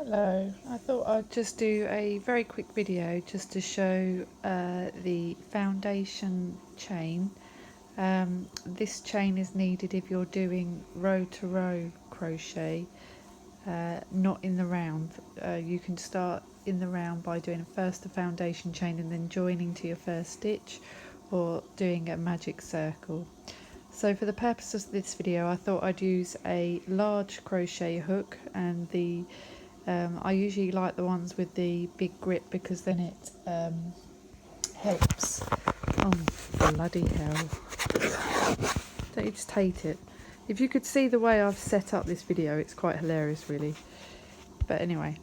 Hello, I thought I'd just do a very quick video just to show the foundation chain. This chain is needed if you're doing row to row crochet, not in the round. You can start in the round by doing first a foundation chain and then joining to your first stitch, or doing a magic circle. So for the purpose of this video I thought I'd use a large crochet hook, and I usually like the ones with the big grip because then it helps. Oh bloody hell, don't you just hate it? If you could see the way I've set up this video, it's quite hilarious really. But anyway,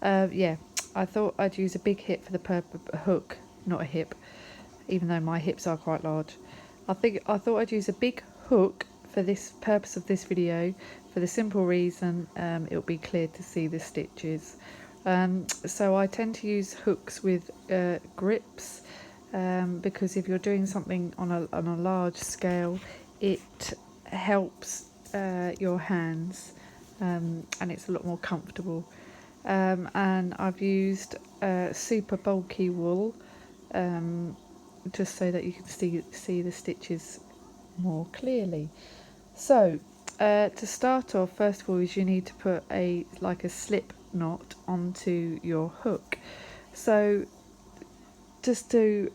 yeah, I thought I'd use a big hip for the hook, not a hip, even though my hips are quite large. I thought I'd use a big hook for this purpose of this video, for the simple reason it'll be clear to see the stitches. So I tend to use hooks with grips, because if you're doing something on a large scale, it helps your hands, and it's a lot more comfortable. And I've used super bulky wool, just so that you can see the stitches more clearly. So to start off, first of all, is you need to put a slip knot onto your hook. So just for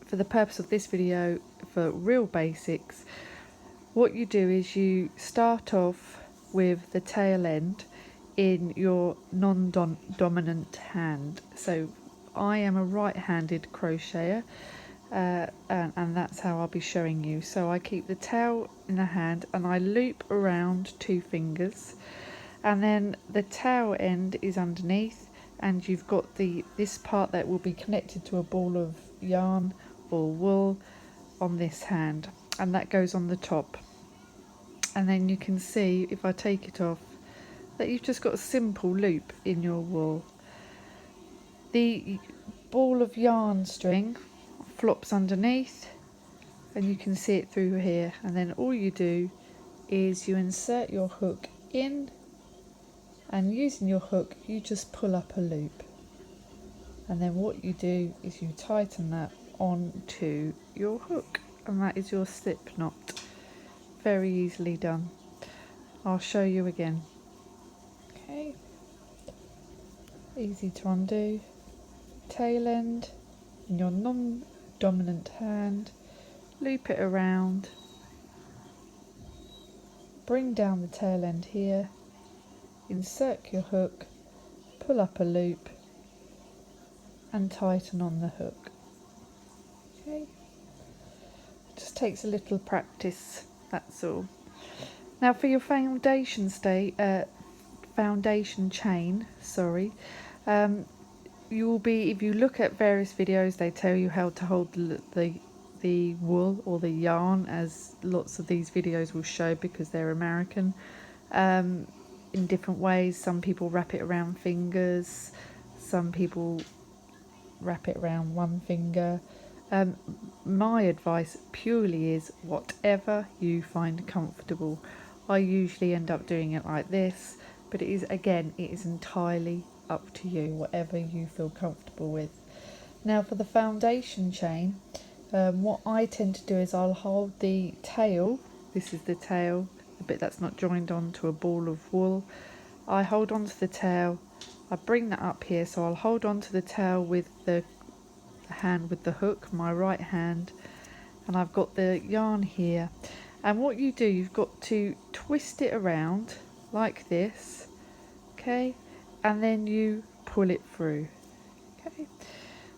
the purpose of this video, for real basics, what you do is you start off with the tail end in your non-dominant hand. So I am a right-handed crocheter, and that's how I'll be showing you. So I keep the tail in the hand and I loop around 2 fingers, and then the tail end is underneath, and you've got this part that will be connected to a ball of yarn or wool on this hand, and that goes on the top. And then you can see, if I take it off, that you've just got a simple loop in your wool. The ball of yarn string flops underneath, and you can see it through here, and then all you do is you insert your hook in, and using your hook you just pull up a loop, and then what you do is you tighten that onto your hook, and that is your slip knot. Very easily done. I'll show you again. Okay, easy to undo. Tail end in your non-dominant hand, loop it around, bring down the tail end here, insert your hook, pull up a loop and tighten on the hook. Okay, just takes a little practice, that's all. Now for your foundation chain, you will be, if you look at various videos, they tell you how to hold the wool or the yarn, as lots of these videos will show because they're American, in different ways. Some people wrap it around fingers, some people wrap it around one finger. My advice purely is whatever you find comfortable. I usually end up doing it like this, but it is entirely up to you, whatever you feel comfortable with. Now for the foundation chain, what I tend to do is I'll hold the tail, this is the tail, the bit that's not joined onto a ball of wool. I hold on to the tail, I bring that up here, so I'll hold on to the tail with the hand with the hook, my right hand, and I've got the yarn here. And what you do, you've got to twist it around like this, okay, and then you pull it through. Okay,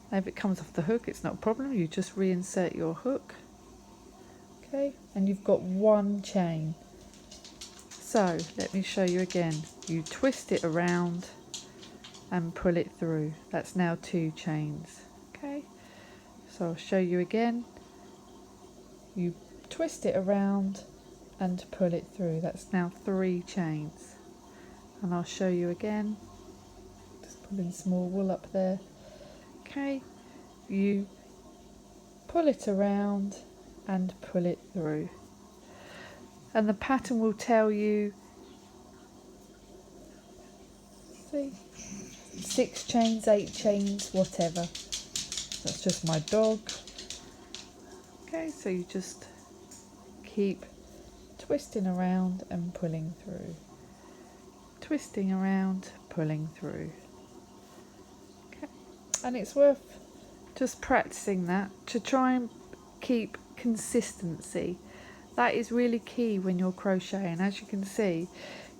now if it comes off the hook, it's not a problem, you just reinsert your hook. Okay, and you've got one chain. So let me show you again. You twist it around and pull it through. That's now 2 chains. Okay, so I'll show you again. You twist it around and pull it through. That's now 3 chains. And I'll show you again. Just pulling small wool up there. Okay, you pull it around and pull it through. And the pattern will tell you, See, 6 chains, 8 chains, whatever. That's just my dog. Okay, so you just keep twisting around and pulling through, twisting around, pulling through. Okay, and it's worth just practicing that to try and keep consistency. That is really key when you're crocheting. As you can see,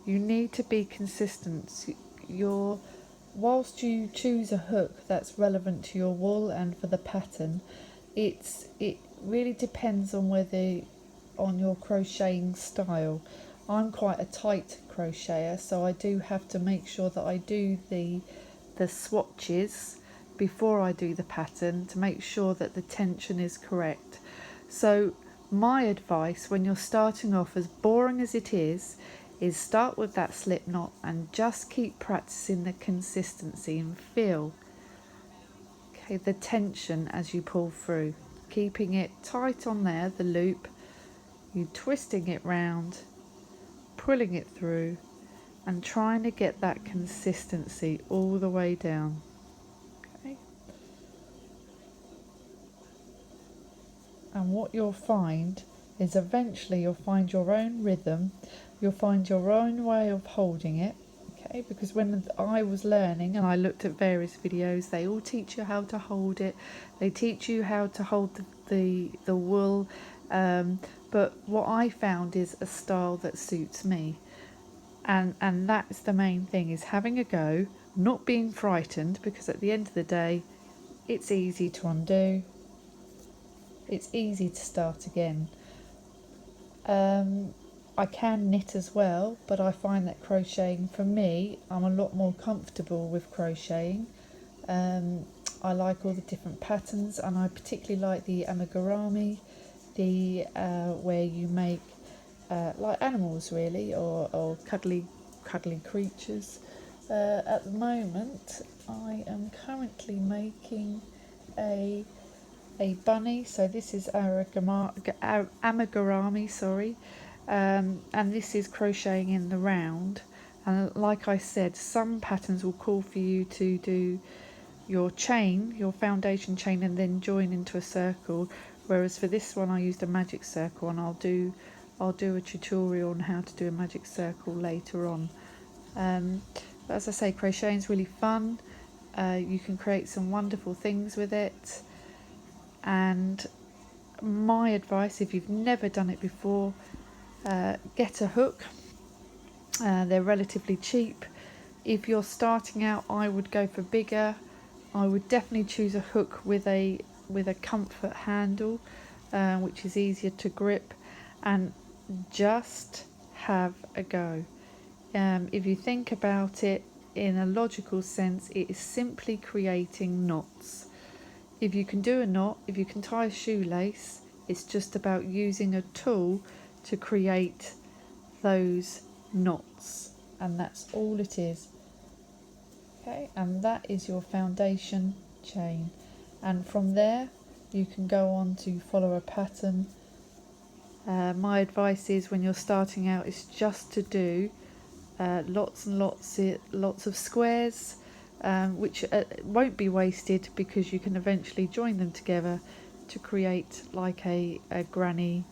you need to be consistent. Whilst you choose a hook that's relevant to your wool and for the pattern, it really depends on on your crocheting style. I'm quite a tight crocheter, so I do have to make sure that I do the swatches before I do the pattern to make sure that the tension is correct. So my advice when you're starting off, as boring as it is start with that slip knot and just keep practicing the consistency and feel the tension as you pull through, keeping it tight on there, the loop, you twisting it round, pulling it through and trying to get that consistency all the way down. Okay. And what you'll find is eventually you'll find your own rhythm, you'll find your own way of holding it. Okay, because when I was learning and I looked at various videos, they all teach you how to hold it. They teach you how to hold the wool. But what I found is a style that suits me. And that's the main thing, is having a go, not being frightened, because at the end of the day, it's easy to undo. It's easy to start again. I can knit as well, but I find that crocheting, for me, I'm a lot more comfortable with crocheting. I like all the different patterns, and I particularly like the amigurumi, where you make like animals really, or cuddly creatures. At the moment, I am currently making a bunny, so this is amigurumi, sorry, and this is crocheting in the round. And like I said, some patterns will call for you to do your chain, your foundation chain, and then join into a circle, whereas for this one I used a magic circle, and I'll do a tutorial on how to do a magic circle later on. But as I say, crocheting is really fun. You can create some wonderful things with it. And my advice, if you've never done it before, get a hook. They're relatively cheap. If you're starting out, I would go for bigger. I would definitely choose a hook with a comfort handle, which is easier to grip, and just have a go. If you think about it in a logical sense, it is simply creating knots. If you can do a knot, if you can tie a shoelace, it's just about using a tool to create those knots, and that's all it is. Okay, and that is your foundation chain, and from there you can go on to follow a pattern. My advice is, when you're starting out, is just to do lots and lots of squares, which won't be wasted, because you can eventually join them together to create like a granny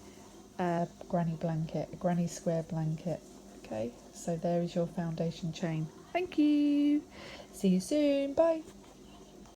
blanket, a granny square blanket. Okay, so there is your foundation chain. Thank you. See you soon. Bye.